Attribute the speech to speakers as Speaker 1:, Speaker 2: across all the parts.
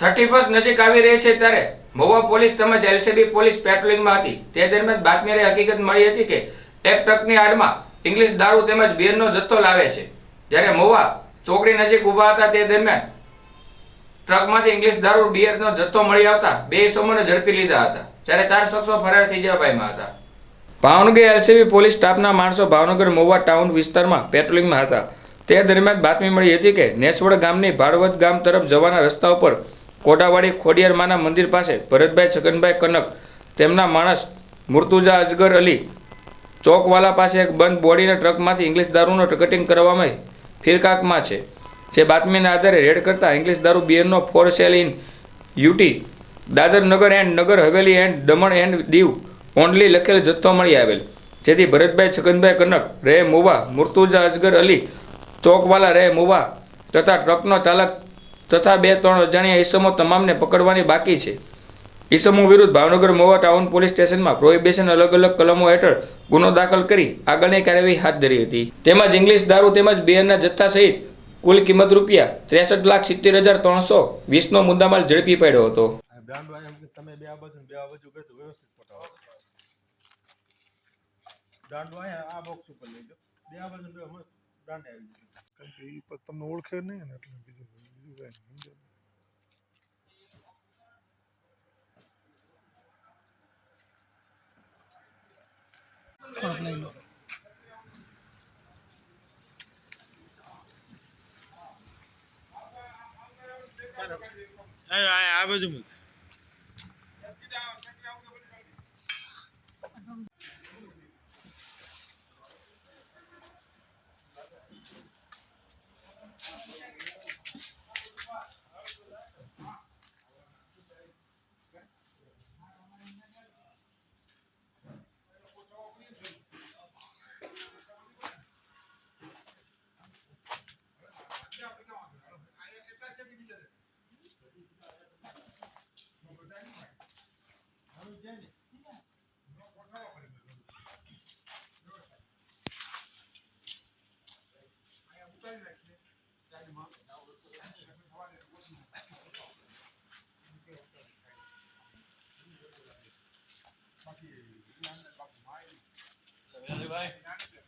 Speaker 1: 31 નજીક આવી રહી છે ત્યારે મહુવા પોલીસ તેમજ એલસીબી પોલીસ પેટ્રોલિંગમાં હતી। તે દરમિયાન બાતમીની હકીકત મળી હતી કે એક ટ્રકની આડમાં ઇંગ્લિશ દારૂ તેમજ બીયરનો જથ્થો લાવે છે। જ્યારે મહુવા ચોકડી નજીક ઊભા હતા તે દરમિયાન ટ્રકમાંથી ઇંગ્લિશ દારૂ બીયરનો જથ્થો મળી આવતા બે ઇસમોને ઝડપી લીધા હતા, જ્યારે 4 શખ્સો ફરાર થઈ જવા પામ્યા હતા। ભાવનગર એલસીબી પોલીસ સ્ટાફના માણસો ભાવનગર મહુવા ટાઉન વિસ્તારમાં પેટ્રોલિંગમાં હતા। તે દરમિયાન બાતમી મળી હતી કે નેસવડ ગામની ભાડવદ ગામ તરફ જવાના રસ્તા ઉપર કોટાવાડી ખોડિયાર માના મંદિર પાસે ભરતભાઈ છગનભાઈ કનક તેમના માણસ મુર્તુઝા અસગર અલી ચોકવાલા પાસે એક બંધ બોડીના ટ્રકમાંથી ઇંગ્લિશ દારૂનો કટિંગ કરવામાં ફિરકાકમાં છે। જે બાતમીના આધારે રેડ કરતા ઇંગ્લિશ દારૂ બીયરનો for sale in UT Dadar Nagar and Nagar Haveli and Daman and Diu only લખેલ જથ્થો મળી આવેલ, જેથી ભરતભાઈ છગનભાઈ કનક રહે મુવા, મુર્તુઝા અસગર અલી ચોકવાલા રહે મુવા તથા ટ્રકનો ચાલક તથા 2-3 અજાણ્યા ઈસમો તમામને પકડવાની બાકી છે। ઈસમો વિરુદ્ધ ભાવનગર મહુવા ટાઉન પોલીસ સ્ટેશનમાં પ્રોહિબિશન અલગ અલગ કલમો હેઠળ ગુનો દાખલ કરી આગળની કાર્યવાહી હાથ ધરી હતી। તેમજ ઇંગ્લિશ દારૂ તેમજ બીયરના જથ્થા સહિત કુલ કિંમત ₹63,70,320નો મુદ્દામાલ ઝડપી પાડ્યો હતો।
Speaker 2: તમને ઓળખે નહીં ને એટલે બીજું આ બાજુ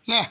Speaker 2: ના